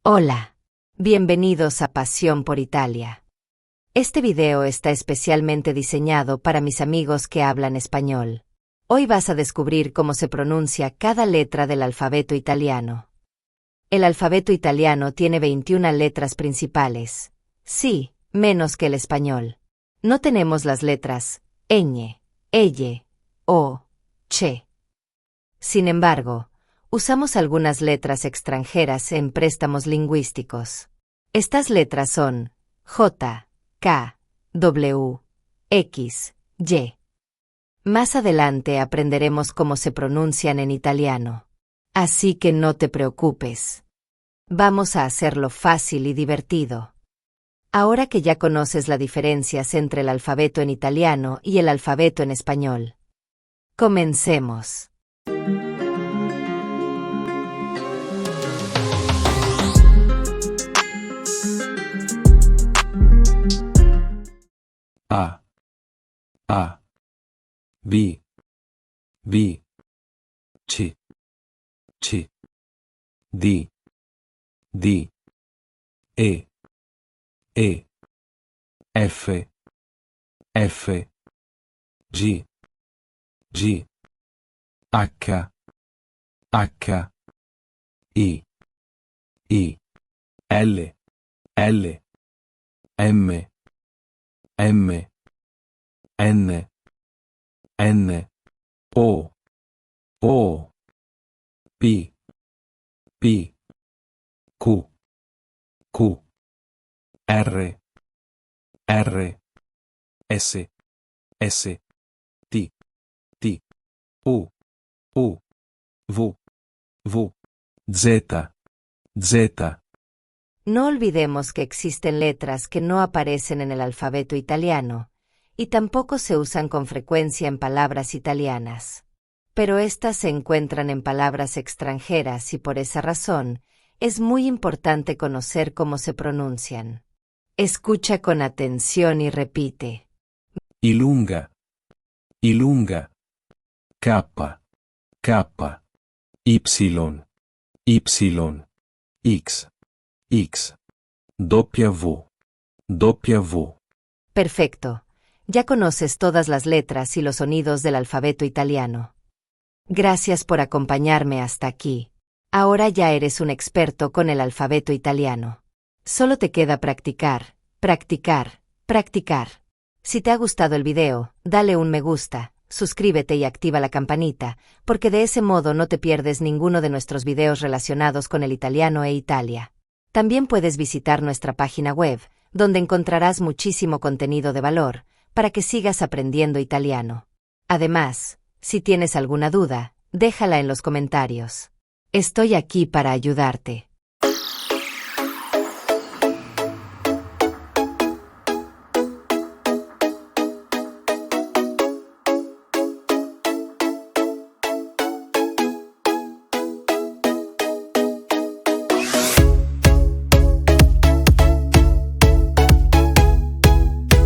Hola. Bienvenidos a Pasión por Italia. Este video está especialmente diseñado para mis amigos que hablan español. Hoy vas a descubrir cómo se pronuncia cada letra del alfabeto italiano. El alfabeto italiano tiene 21 letras principales. Sí, menos que el español. No tenemos las letras ñ, elle, o, che. Sin embargo, usamos algunas letras extranjeras en préstamos lingüísticos. Estas letras son J, K, W, X, Y. Más adelante aprenderemos cómo se pronuncian en italiano. Así que no te preocupes. Vamos a hacerlo fácil y divertido. Ahora que ya conoces las diferencias entre el alfabeto en italiano y el alfabeto en español. Comencemos. A, A, B, B, C, C, D, D, E, F, F, G, G, H, H, I, L, L, M, M, N, N, O, P, Q, R, S, T, U, V, Z. No olvidemos que existen letras que no aparecen en el alfabeto italiano, y tampoco se usan con frecuencia en palabras italianas. Pero estas se encuentran en palabras extranjeras y por esa razón, es muy importante conocer cómo se pronuncian. Escucha con atención y repite. Ilunga, K, Y, X, W. Perfecto. Ya conoces todas las letras y los sonidos del alfabeto italiano. Gracias por acompañarme hasta aquí. Ahora ya eres un experto con el alfabeto italiano. Solo te queda practicar. Si te ha gustado el video, dale un me gusta, suscríbete y activa la campanita, porque de ese modo no te pierdes ninguno de nuestros videos relacionados con el italiano e Italia. También puedes visitar nuestra página web, donde encontrarás muchísimo contenido de valor, para que sigas aprendiendo italiano. Además, si tienes alguna duda, déjala en los comentarios. Estoy aquí para ayudarte.